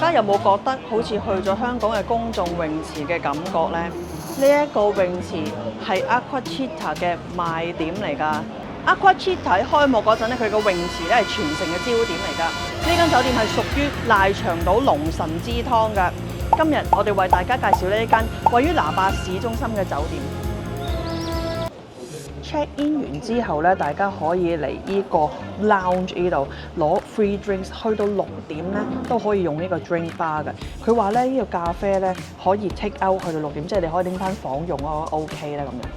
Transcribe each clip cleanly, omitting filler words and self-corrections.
家有冇覺得好似去咗香港嘅公眾泳池嘅感覺呢？呢一個泳池係 Aquachita 嘅賣點嚟㗎。Aquachita 喺開幕嗰陣咧，佢個泳池咧係全城嘅焦點嚟㗎。呢間酒店係屬於賴長島龍神之湯㗎。今日我哋為大家介紹呢一間位於拿霸市中心嘅酒店。check in 完之後咧，大家可以嚟呢個 lounge 呢度攞 free drinks， 去到6點咧都可以用呢個 drink bar 嘅。佢話咧呢個咖啡咧可以 take out 去到6點，即係你可以拎翻房用咯 ，OK 啦咁樣。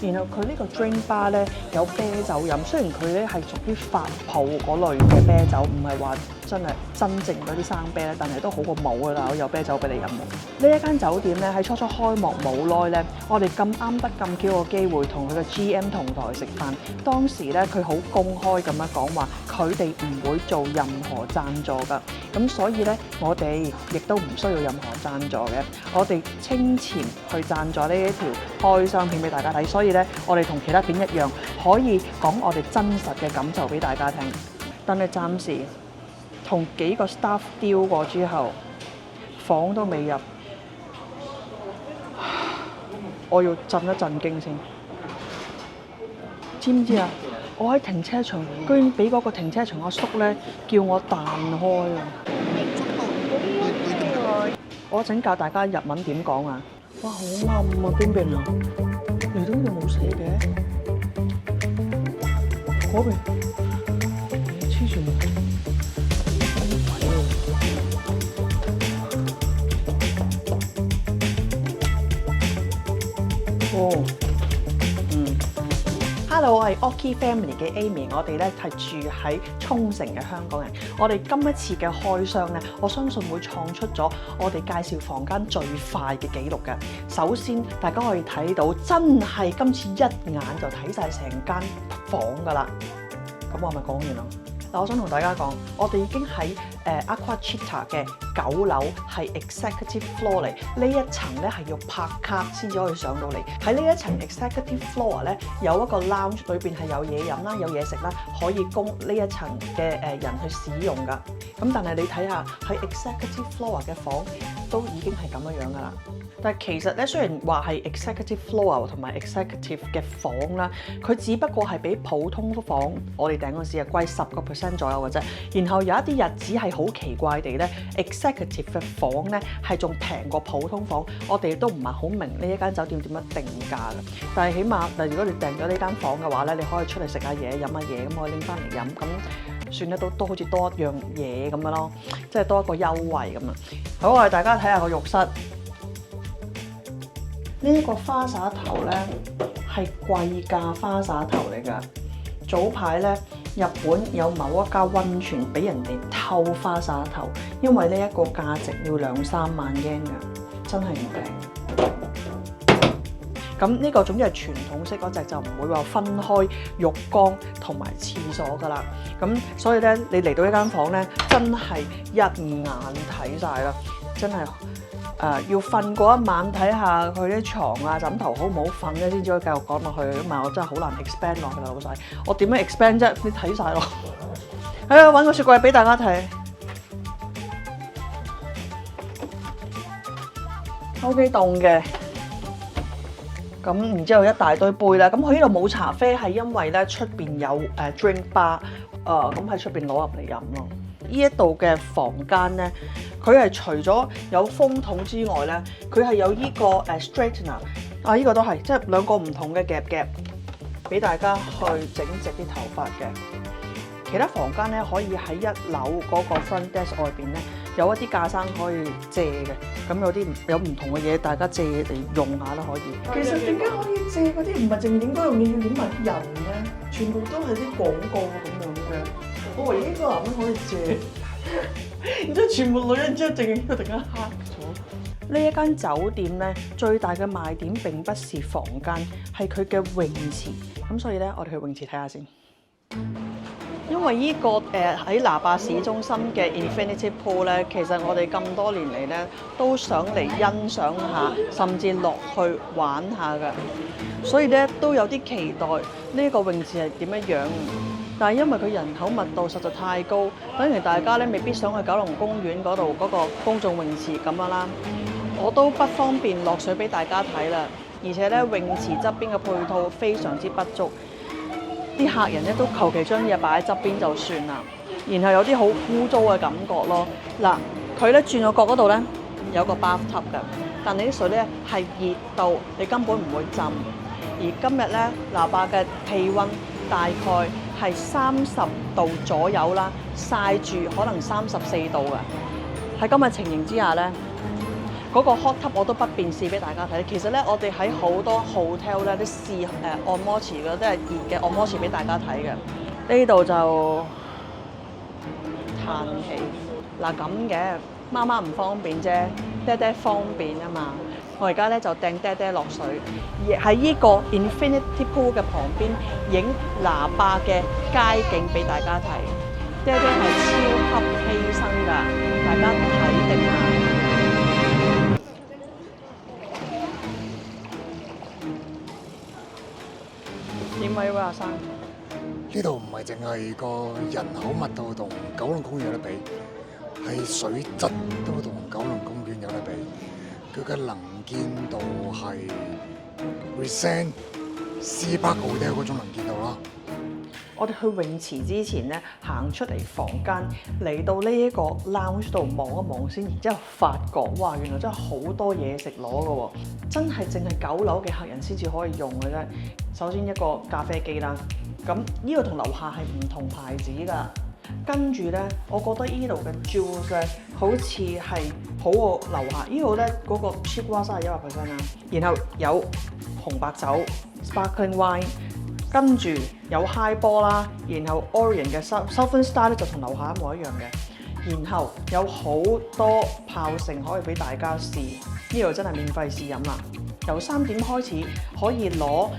然後佢呢個 drink bar 咧有啤酒飲，雖然佢咧係屬於發泡嗰類嘅啤酒，唔係話真正嗰啲生啤咧，但係都好過冇㗎啦，有啤酒俾你飲。呢一間酒店咧喺初初開幕冇耐咧，我哋咁啱得咁巧個機會同佢嘅 GM 同台食飯。當時咧佢好公開咁樣講話，佢哋唔會做任何贊助㗎。咁所以咧，我哋亦都唔需要任何贊助嘅。我哋清錢去贊助呢一條開箱片俾大家睇，所以咧我哋同其他片一樣，可以講我哋真實嘅感受俾大家聽。但係暫時同幾個 staff 丟過之後，房都未入，我要震一震驚先。知唔知啊？我喺停車場，居然俾嗰個停車場阿叔咧叫我彈開啊！我一陣教大家日文點講啊！哇，好暗啊，邊邊啊？嚟到呢度冇寫嘅，嗰邊黐住我，哦。Hello， 我係 Oki Family 嘅 Amy， 我哋咧係住喺沖繩嘅香港人。我哋今一次嘅開箱咧，我相信會創出咗我哋介紹房間最快嘅紀錄嘅。首先，大家可以睇到真係今次一眼就睇晒成間房㗎啦。咁我係咪講完啦？嗱，我想同大家講，我哋已經喺Aquachita 嘅9樓係 Executive Floor 嚟，呢一層咧係要拍卡先至可以上到嚟。喺呢一層 Executive Floor 咧有一個 lounge， 裏邊係有嘢飲啦、有嘢食啦，可以供呢一層嘅人去使用㗎。咁但係你睇下喺 Executive Floor 嘅房都已經係咁樣樣㗎啦。但係其實咧，雖然話係 Executive Floor 同埋 Executive 嘅房啦，佢只不過係比普通房我哋訂嗰時係貴10% 左右嘅啫。然後有一啲日子係好奇怪地咧 ，Executive 嘅房咧係仲平過普通房。我哋都唔係好明呢一間酒店點樣定價嘅。但係起碼，如果你訂咗呢間房嘅話咧，你可以出嚟食下嘢、飲下嘢，咁可以拎翻嚟飲，咁算得都好似多一樣嘢咁樣咯，即係多一個優惠咁啊。好，我哋大家睇下個浴室。呢一個花灑頭咧係貴價花灑頭嚟㗎。早排咧，日本有某一家溫泉俾人哋偷花灑頭，因為呢一個價值要2-3萬日圓㗎，真係唔平。咁呢個總之係傳統式嗰隻，就唔會話分開浴缸同埋廁所㗎啦。咁所以咧，你嚟到呢間房咧，真係一眼睇晒啦，真係。要瞓嗰一晚睇下佢啲床啊枕頭好唔好瞓咧，先至可以繼續講落去。咁啊，我真係好難 expand 落去啦，老細。我點樣 expand 啫？你睇晒咯。揾個雪櫃俾大家睇。OK 凍嘅。咁然之後一大堆杯啦。咁佢呢度冇茶啡係因為咧出邊有drink bar，咁喺出邊攞入嚟飲咯。呢一度嘅房間咧，佢係除咗有風筒之外咧，佢係有呢個straightener 啊，呢個都係即係兩個唔同嘅夾俾大家去整直啲頭髮嘅。其他房間咧可以喺1樓嗰個 front desk 外邊咧有一啲架生可以借嘅，咁有唔同嘅嘢大家借嚟用下啦可以。其實點解可以借嗰啲唔係淨影嗰樣嘢要影埋人咧？全部都係啲廣告咁樣嘅。我唯一個男人可以借，然之後全部女人之後淨係呢個突然間黑咗。呢一間酒店咧最大嘅賣點並不是房間，係佢嘅泳池。咁所以咧，我哋去泳池睇下先。因為呢個喺拿霸市中心嘅 Infinity Pool 咧，其實我哋咁多年嚟咧都想嚟欣賞下，甚至落去玩下㗎。所以咧都有啲期待呢個泳池係點樣樣。但係因為佢人口密度實在太高，等於大家咧未必想去九龍公園嗰度嗰個公眾泳池咁樣啦。我都不方便落水俾大家睇啦，而且咧泳池側邊嘅配套非常之不足，啲客人咧都求其將嘢擺喺側邊就算啦，然後有啲好污糟嘅感覺咯。嗱，佢咧轉個角嗰度咧有個 bathtub 㗎，但係啲水咧係熱到你根本唔會浸。而今日咧嗱壩嘅氣温大概係30度左右啦，曬住可能34度㗎。喺今日情形之下咧，嗰個 hot tub 我都不便試俾大家睇。其實咧，我哋喺好多 hotel 咧都試按摩池嘅，都係熱嘅按摩池俾大家睇嘅。呢度就嘆氣嗱咁嘅，媽媽唔方便啫，爹爹方便啊嘛。我而家咧就掟爹爹落水，而喺呢個 Infinity Pool 嘅旁邊影嗱壩嘅街景俾大家睇。爹爹係超級犧牲㗎，大家睇定下。點位喎，阿生？呢度唔係淨係個人口密度同九龍公園有得比，係水質都同九龍公園有得比。佢嘅能見度係 Resent Seapark Hotel 嗰種能見度啦。我哋去泳池之前咧，行出嚟房間，嚟到呢一個 lounge 度望一望先，然之後發覺，哇！原來真係好多嘢食攞嘅喎，真係淨係9樓嘅客人先至可以用嘅啫。首先一個咖啡機啦，咁呢個同樓下係唔同牌子㗎。跟住咧，我覺得呢度嘅 juice 咧，好似係好過樓下。呢度咧嗰個 cheap water 係100% 啦，然後有紅白酒 sparkling wine。跟住有 high ball 啦，然後 Orient 嘅 Southern Star 咧就同樓下一模一樣嘅，然後有好多炮盛可以俾大家試，呢度真係免費試飲啦。由3點開始可以攞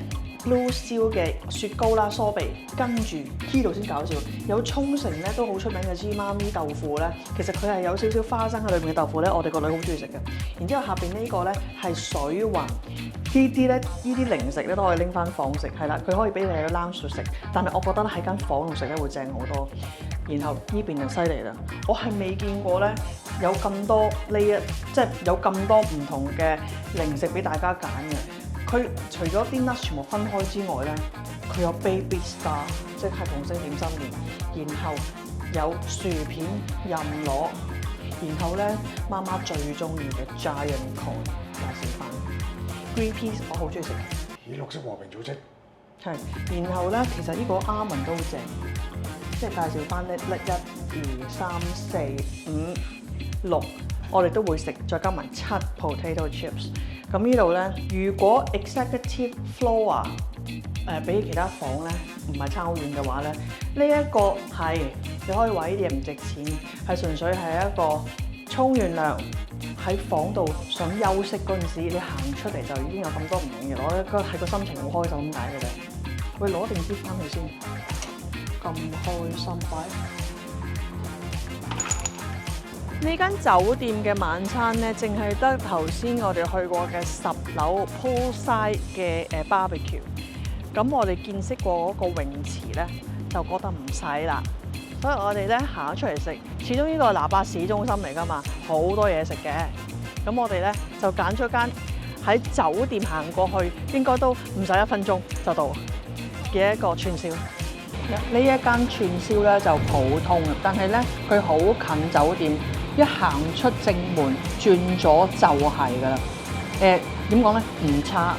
Blue Seal 嘅雪糕啦、酥皮，跟住呢度先搞笑，有沖繩咧都好出名嘅芝媽咪豆腐咧，其實佢係有少少花生喺裏面嘅豆腐咧，我哋個女好中意食嘅。然之後下邊呢個咧係水雲。呢啲零食咧都可以拎翻房食，係啦，佢可以俾你喺 lounge 度食，但係我覺得喺間房度食咧會正好多。然後呢邊就犀利啦，我係未見過咧有咁多即係有咁多唔同嘅零食俾大家揀嘅。佢除咗啲 nuts 全部分開之外咧，佢有 baby star， 即係紅色點心麵，然後有薯片任攞，然後咧媽媽最中意嘅 giant corn 介紹翻。Green peas 我好中意食，以綠色和平組織係，然後咧其實呢個 almond 都好正，即係介紹翻咧1、2、3、4、5、6，我哋都會食，再加埋7 potato chips。咁呢度咧，如果 executive floor 比其他房咧唔係差好遠嘅話咧，呢一個係你可以話呢啲嘢唔值錢，係純粹係一個沖完涼喺房度想休息嗰陣時，你行出嚟就已經有咁多唔同嘢攞，係個心情好開心咁解嘅啫。喂，攞定啲翻去先，咁開心擺。呢間酒店嘅晚餐咧，淨係得頭先我哋去過嘅10樓 poolside 嘅barbecue。咁我哋見識過嗰個泳池咧，就覺得唔使啦。所以我哋咧行咗出嚟食，始終呢個嗱壩市中心嚟㗎嘛，好多嘢食嘅。咁我哋咧就揀咗間喺酒店行過去，應該都唔使1分鐘就到嘅一個串燒。呢一間串燒咧就普通，但係咧佢好近酒店，一行出正門轉左就係㗎啦。點講咧？唔差。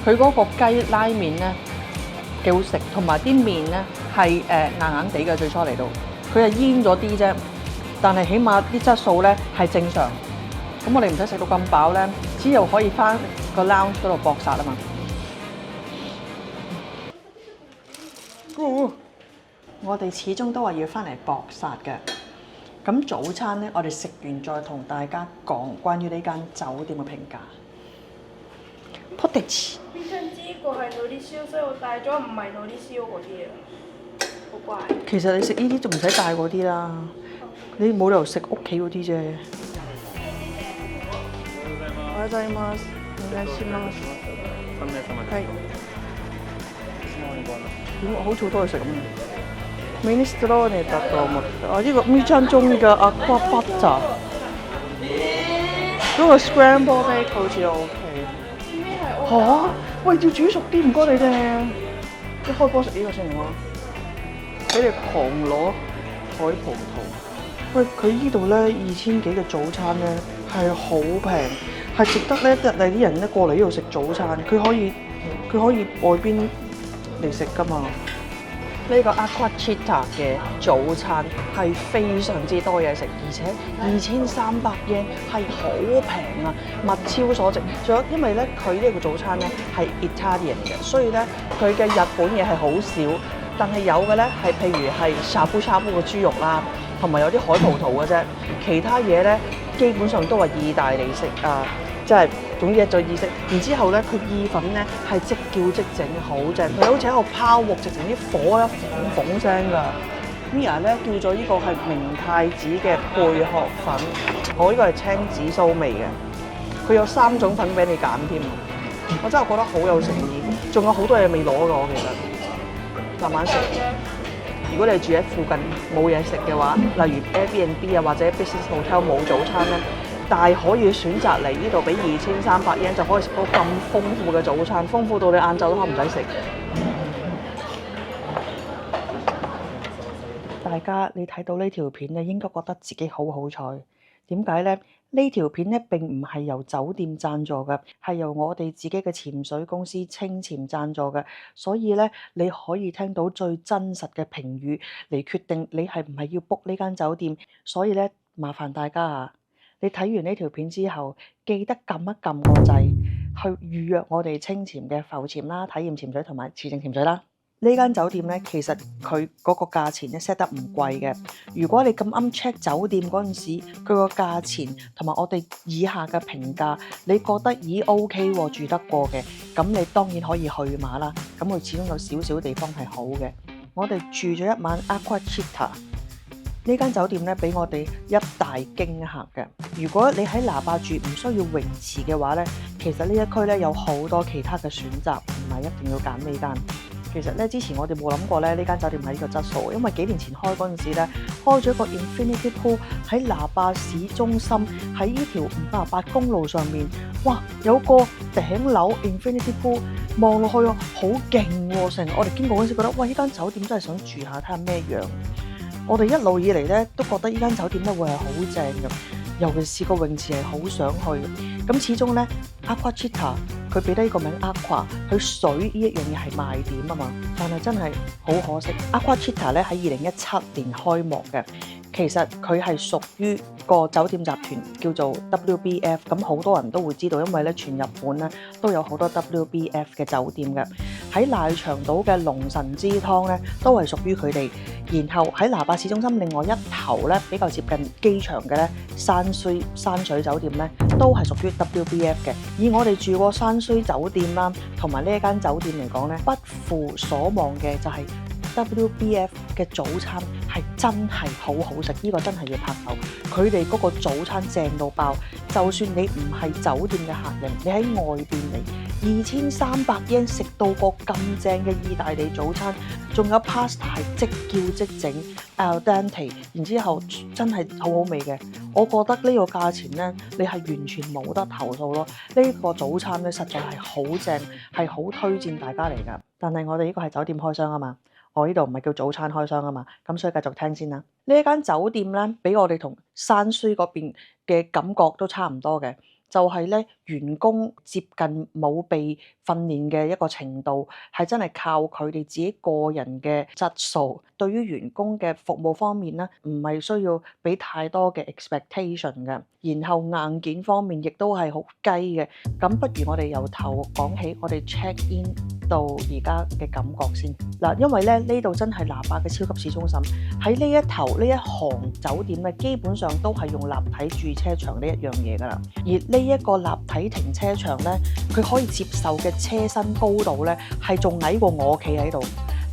佢嗰個雞拉麵咧幾好食，同埋啲麵咧係硬硬地嘅。最初嚟到，佢係煙咗啲啫，但係起碼啲質素咧係正常。咁我哋唔使食到咁飽咧，只要可以翻個 lounge 嗰度搏殺啊嘛。我哋始終都係要翻嚟搏殺嘅。咁早餐咧，我哋食完再同大家講關於呢間酒店嘅評價。Potage。必勝之呢個係攞啲燒，所以我帶咗唔係攞啲燒嗰啲啊，好怪。其實你食呢啲就唔使帶嗰啲啦，你冇理由食屋企嗰啲啫。おはようございます。お願いします。係。點好似好多嘢食咁。minestroneだと思った。呢個咪醬中嘅 aqua butter， 嗰個 scramble egg 好似 OK。嚇！喂，要煮熟啲，唔該你哋。一開波食呢個先喎，俾你狂攞海葡萄。喂，佢呢度咧2000幾嘅早餐咧係好平，係值得咧日嚟啲人咧過嚟呢度食早餐。佢可以外邊嚟食㗎嘛。呢個 Aqua Città 嘅早餐係非常之多嘢食，而且2300 yen 係好平啊，物超所值。仲有因為咧佢呢個早餐咧係 Italian 嘅，所以咧佢嘅日本嘢係好少，但係有嘅咧係譬如係shabu shabu嘅豬肉啦，同埋有啲海葡萄嘅啫，其他嘢咧基本上都係意大利式啊。即係總之一再意式，然之後咧佢意粉咧係即叫即整，好正。佢好似喺度拋鑊，直情啲火咧縫縫聲㗎。Mia 咧叫咗呢個係明太子嘅貝殼粉，我呢個係青紫蘇味嘅。佢有3種粉俾你揀添，我真係覺得好有誠意。仲有好多嘢未攞㗎，我其實慢慢食。如果你住喺附近冇嘢食嘅話，例如 Airbnb 啊或者 Business Hotel 冇早餐咧。但係可以選擇嚟呢度俾2300 yen 就可以食到咁豐富嘅早餐，豐富到你晏晝都可唔使食。大家你睇到呢條片咧，應該覺得自己好好彩。點解呢？呢條片咧並唔係由酒店贊助嘅，係由我哋自己嘅潛水公司清潛贊助嘅，所以咧你可以聽到最真實嘅評語嚟決定你係唔係要 book 呢間酒店。所以咧麻煩大家啊！你睇完呢條片之後，記得撳一撳個掣，去預約我哋清潛嘅浮潛啦、體驗潛水同埋持證潛水啦。呢間酒店咧，其實佢嗰個價錢咧 set 得唔貴嘅。如果你咁啱 check 酒店嗰陣時，佢個價錢同埋我哋以下嘅評價，你覺得咦 OK 喎，住得過嘅，咁你當然可以去馬啦。咁佢始終有少少地方係好嘅。我哋住咗一晚 Aqua Città。呢間酒店咧俾我哋一大驚嚇嘅。如果你喺拿巴住唔需要泳池嘅話咧，其實呢一區咧有好多其他嘅選擇，唔係一定要揀呢間。其實咧之前我哋冇諗過咧呢間酒店係呢個質素，因為幾年前開嗰陣時咧開咗個 Infinity Pool 喺拿巴市中心，喺呢條588公路上面，哇有個頂樓 Infinity Pool 望落去好勁喎！成日我哋經過嗰陣時覺得，喂呢間酒店真係想住下睇下咩樣。我哋一路以嚟咧都覺得呢間酒店咧會係好正嘅，尤其是個泳池係好想去。咁始終咧 Aqua Città 佢俾得呢個名 Aqua， 佢水呢一樣嘢係賣點啊嘛。但係真係好可惜 ，Aqua Città 咧喺2017年開幕嘅。其實佢係屬於個酒店集團叫做 WBF， 咁好多人都會知道，因為咧全日本咧都有好多 WBF 嘅酒店嘅。喺瀨長島嘅龍神之湯咧都係屬於佢哋。然後喺拿巴市中心另外一頭咧比較接近機場嘅咧山水酒店咧都係屬於 WBF 嘅。以我哋住過山水酒店啦，同埋呢一間酒店嚟講咧，不負所望嘅就係 WBF 嘅早餐係真係好好食，呢個真係要拍手。佢哋嗰個早餐正到爆，就算你唔係酒店嘅客人，你喺外邊嚟2300 yen 食到個咁正嘅意大利早餐，仲有 pasta 係即叫即整 al dente， 然之後真係好好味嘅。我覺得呢個價錢咧，你係完全冇得投訴咯。呢個早餐咧實在係好正，係好推薦大家嚟㗎。但係我哋呢個係酒店開箱啊嘛。我呢度唔係叫早餐開箱啊嘛，咁所以繼續聽先啦。呢一間酒店咧，俾我哋同山書嗰邊嘅感覺都差唔多嘅，就係咧員工接近冇被訓練嘅一個程度，係真係靠佢哋自己個人嘅質素。對於員工嘅服務方面咧，唔係需要俾太多嘅 expectation 嘅。然後硬件方面亦都係好雞嘅。咁不如我哋由頭講起，我哋 check in 到而家嘅感覺先嗱，因為咧呢度真係拿巴嘅超級市中心，喺呢一頭呢一行酒店咧，基本上都係用立體駐車場呢一樣嘢㗎啦。而呢一個立體停車場咧，佢可以接受嘅車身高度咧，係仲矮過我企喺度。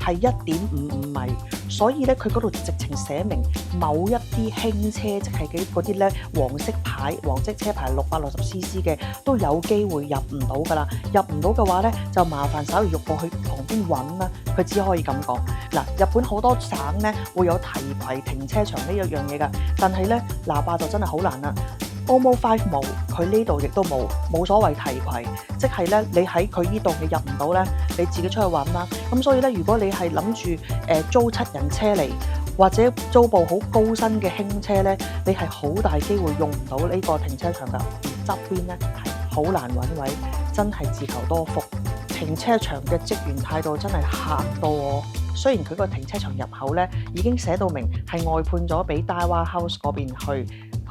係1.55米，所以咧佢嗰度直情寫明某一啲輕車，即係嗰啲咧黃色車牌660cc 嘅都有機會入唔到㗎啦。入唔到嘅話咧，就麻煩稍微喐過去旁邊揾啦。佢只可以咁講。嗱，日本好多省咧會有提攜停車場呢一樣嘢㗎，但係咧那霸就真係好難啦。OMO 5冇，佢呢度亦都冇所謂提攜，即係咧你喺佢呢度你入唔到咧，你自己出去揾啦。咁所以咧，如果你係諗住租7人車嚟，或者租部好高薪嘅輕車咧，你係好大機會用唔到呢個停車場㗎。而側邊咧係好難揾位，真係自求多福。停車場嘅職員態度真係嚇到我。雖然佢個停車場入口咧已經寫到明係外判咗俾 Daiwa House 嗰邊去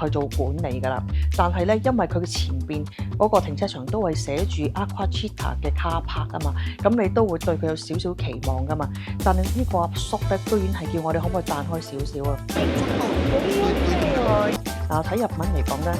做管理㗎啦，但係咧因為佢嘅前邊嗰個停車場都係寫住 Aquachita 嘅 car park 啊嘛，咁你都會對佢有少少期望㗎嘛。但係呢個阿叔咧，居然係叫我哋可唔可以彈開少少啊？嗱，睇日文嚟講咧，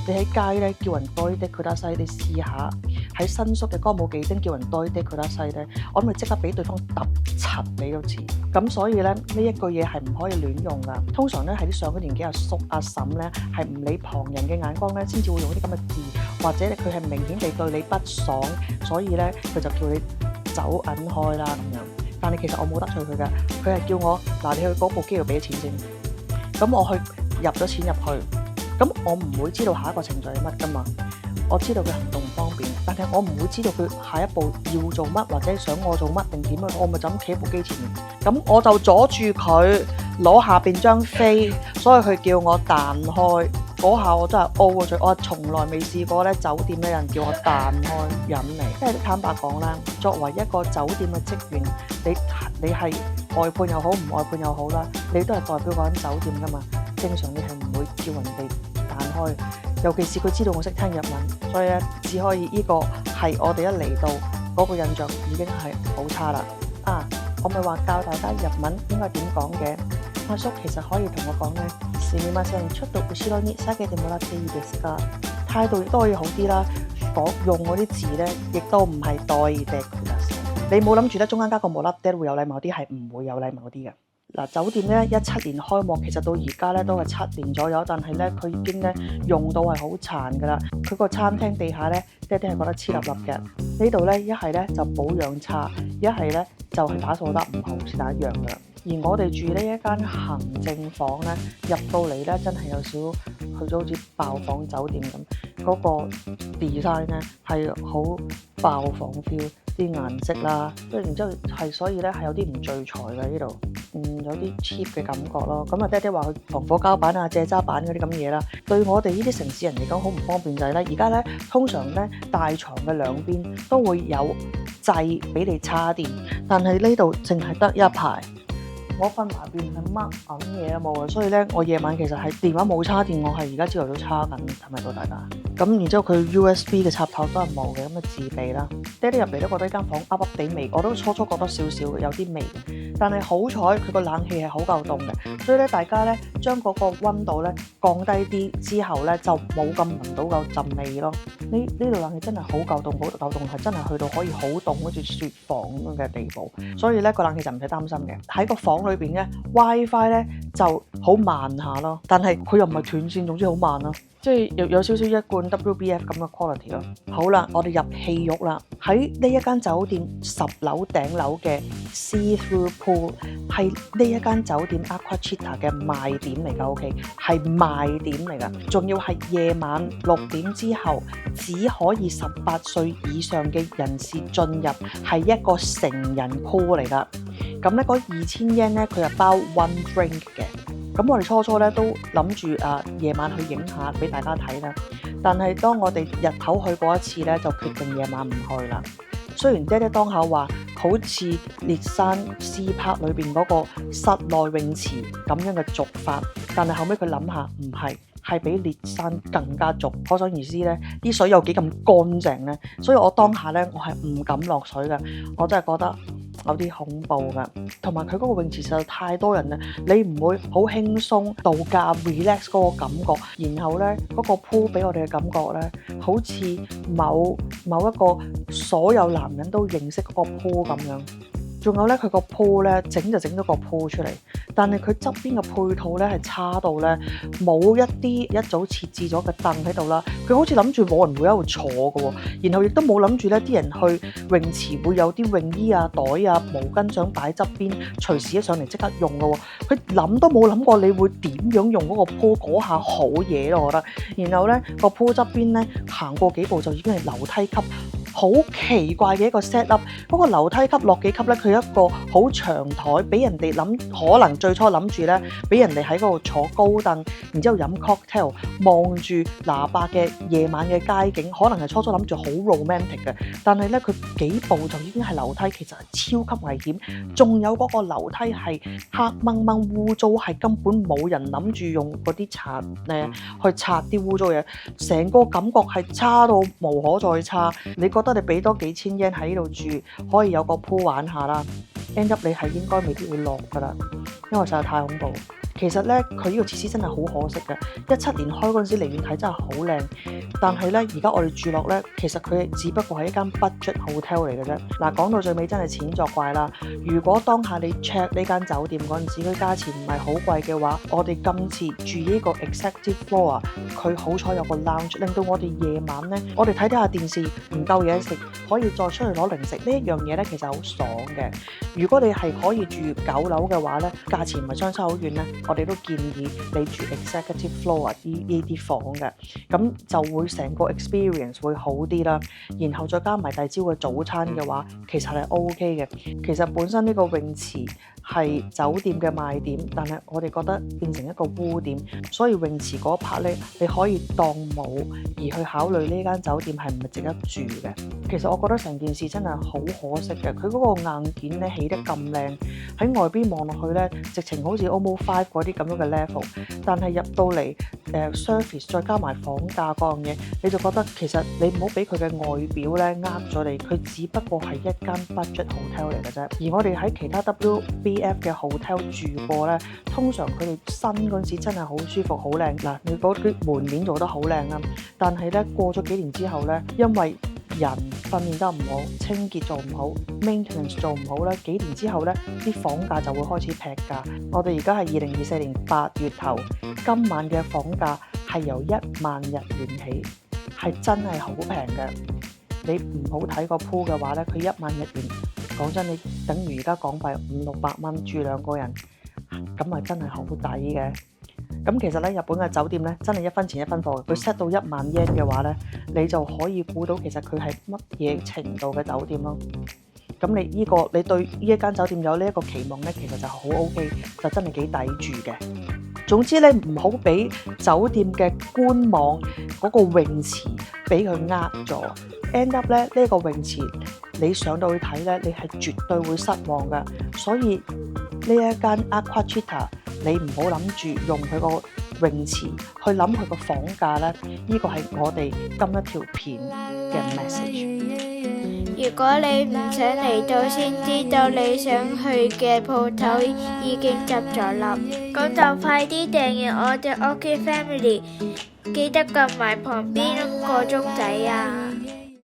你喺街咧叫人多啲佢得西，你試下喺新宿嘅歌舞伎町叫人多啲佢得西咧，我諗咪即刻俾對方揼柒你都知。咁所以咧呢一句嘢係唔可以亂用噶。通常咧係啲上咗年紀阿叔阿嬸咧係唔理旁人嘅眼光咧，先至會用啲咁嘅字，或者佢係明顯地對你不爽，所以咧佢就叫你走銀開啦咁樣。但係其實我冇得罪佢㗎，佢係叫我嗱你去嗰部機度俾錢先，咁我去入咗錢入去。咁我唔會知道下一個程序係乜㗎嘛，我知道佢行動唔方便，但係我唔會知道佢下一步要做乜或者想我做乜定點樣，我咪就咁企喺部機前面，咁我就阻住佢攞下邊張飛，所以佢叫我彈開，嗰下我真係 O 個嘴，我從來未試過咧酒店有人叫我彈開忍嚟，因為坦白講啦，作為一個酒店嘅職員，你係外判又好唔外判又好啦，你都係代表嗰間酒店㗎嘛。正常你係唔會叫人哋彈開，尤其是佢知道我識聽日文，所以咧只可以呢個係我哋一嚟到嗰個印象已經係好差啦。我咪話教大家日文應該點講嘅，阿叔其實可以同我講咧，すみません、ちょっと後ろに下げてもらっていいですか？態度亦都可以好啲啦，用嗰啲字咧亦都唔係代嘅，你冇諗住咧中間加個もらって會有禮貌啲，係唔會有禮貌啲嘅。嗱，酒店咧17年開幕，其實到而家咧都係7年左右，但係咧佢已經咧用到係好殘噶啦。佢個餐廳地下咧，爹哋係覺得黐立立嘅。呢度咧一係咧就保養差，一係咧就係打掃得唔好，是但一樣噶啦。而我哋住呢一間行政房咧，入到嚟咧真係有少去咗好似爆房酒店咁，嗰個 design 咧係好爆房 feel， 啲顏色啦，跟住然之後係所以咧係有啲唔聚財嘅呢度。有啲 cheap 嘅感覺咯，咁爹哋話佢防火膠板啊、蔗渣板嗰啲咁嘢啦，對我哋呢啲城市人嚟講好唔方便就係咧，而家咧通常咧大床嘅兩邊都會有掣俾你叉電，但係呢度淨係得一排。我瞓埋邊係乜嘢都冇啊，所以咧我夜晚其實係電話冇叉電，我係而家朝頭早叉緊，係咪到大家？咁然之後佢 USB 嘅插頭都係冇嘅，咁啊自備啦。爹哋入嚟都覺得呢間房噏噏地味，我都初覺得少少有啲味，但係好彩佢個冷氣係好夠凍嘅，所以咧大家咧將嗰個溫度咧降低啲之後咧就冇咁聞到個陣味咯。呢度冷氣真係好夠凍，好夠凍係真係去到可以好凍，好似雪房咁嘅地步，所以咧個冷氣就唔使擔心嘅。喺個房裏邊咧 WiFi 咧就好慢下咯，但係佢又唔係斷線，總之好慢咯。即係有少少一貫 WBF 咁嘅 quality 咯。好啦，我哋入戲肉啦。喺呢一間酒店10樓頂樓嘅 see-through pool 係呢一間酒店 Aquachita 嘅賣點嚟㗎，OK 係賣點嚟㗎。仲要係夜晚6點之後只可以18歲以上嘅人士進入，係一個成人 pool 嚟㗎。咁咧嗰2000 yen 咧佢係包 one drink 嘅。咁我哋初咧都諗住夜晚去影下俾大家睇啦，但係當我哋日頭去過一次咧，就決定夜晚唔去啦。雖然爹哋當下話好似列山 C Park 裏邊嗰個室內泳池咁樣嘅續法，但係後尾佢諗下唔係，係比列山更加續。可想而知咧，啲水有幾咁乾淨咧，所以我當下咧我係唔敢落水嘅，我真係覺得有啲恐怖噶，同埋佢嗰個泳池實在太多人啦，你唔會好輕鬆度假 relax 嗰個感覺，然後咧嗰個 pool 俾我哋嘅感覺咧，好似某一個所有男人都認識嗰個 pool 咁樣，仲有咧，佢個鋪咧整就整咗個鋪出嚟，但係佢側邊嘅配套咧係差到咧冇一啲一早設置咗嘅凳喺度啦。佢好似諗住冇人會喺度坐嘅喎，然後亦都冇諗住咧啲人去泳池會有啲泳衣啊、袋啊、毛巾想擺側邊，隨時一上嚟即刻用嘅喎。佢諗都冇諗過你會點樣用嗰個鋪，嗰下好嘢咯，我覺得。然後咧個鋪側邊咧行過幾步就已經係樓梯級。好奇怪嘅一個 set up，嗰個樓梯級落幾級咧？佢一個好長台，俾人哋諗可能最初諗住咧，俾人哋喺嗰度坐高凳，然之後飲 cocktail，望住喇叭嘅夜晚嘅街景，可能係初初諗住好 romantic 嘅，但係咧佢幾步就已經係樓梯，其實係超級危險。仲有嗰個樓梯係黑掹掹污糟，係根本冇人諗住用嗰啲刷去刷啲污糟嘢，成個感覺係差到無可再差。你覺得你俾多幾千yen喺度住，可以有個鋪玩下啦。end up 你係應該未必會落㗎啦，因為實在太恐怖。其實咧，佢呢個設施真係好可惜嘅。17年開嗰陣時，離遠睇真係好靚，但係咧而家我哋住落咧，其實佢只不過係一間 budget hotel 嚟嘅啫。嗱，講到最尾真係錢作怪啦。如果當下你 check 呢間酒店嗰陣時，佢價錢唔係好貴嘅話，我哋今次住呢個 executive floor，佢好彩有個 lounge，令到我哋夜晚咧，我哋睇下電視唔夠嘢食，可以再出去攞零食。呢一樣嘢咧，其實好爽嘅。如果你係可以住9樓嘅話咧，價錢唔係相差好遠咧。我哋都建議你住 executive floor 呢啲房嘅，咁就會成個 experience 會好啲啦。然後再加埋第二朝嘅早餐嘅話，其實係 OK 嘅。其實本身呢個泳池係酒店嘅賣點，但係我哋覺得變成一個污點，所以泳池嗰 part 咧，你可以當冇而去考慮呢間酒店係唔係值得住嘅。其實我覺得成件事真係好可惜嘅，佢嗰個硬件咧起得咁靚，喺外邊望落去咧，直情好似 OMO 5嗰啲咁樣嘅 level， 但係入到嚟service 再加埋房價嗰樣嘢，你就覺得其實你唔好俾佢嘅外表咧呃咗你，佢只不過係一間 budget hotel 嚟嘅啫。而我哋喺其他 WBF 嘅 hotel 住過咧，通常佢哋新嗰陣時真係好舒服好靚嗱，你嗰啲門面做得好靚啦，但係咧過咗幾年之後咧，因為人訓練得唔好，清潔做唔好 ，maintenance 做唔好咧，幾年之後咧，啲房價就會開始劈價。我哋而家係2024年8月頭，今晚嘅房價係由1萬日元起，係真係好平嘅。你唔好睇個鋪嘅話咧，佢1萬日元，講真你等於而家港幣500-600蚊住2個人，咁啊真係好抵嘅。咁其實咧，日本嘅酒店咧，真係一分錢一分貨嘅。佢 set 到1萬yen嘅話咧，你就可以估到其實佢係乜嘢程度嘅酒店咯。咁你對呢一間酒店有呢一個期望咧，其實就好 OK， 就真係幾抵住嘅。總之咧，唔好俾酒店嘅官網嗰個泳池俾佢呃咗。end up 咧，呢個泳池你上到去睇咧，你係絕對會失望㗎。所以呢一間 Aquachita，你唔好諗住用佢個泳池去諗佢個房價咧，呢個係我哋今一條片嘅 message。如果你唔想嚟到先知道你想去嘅鋪頭已經執咗笠，咁就快啲訂閱我哋 OK Family，記得撳埋旁邊個鐘仔啊！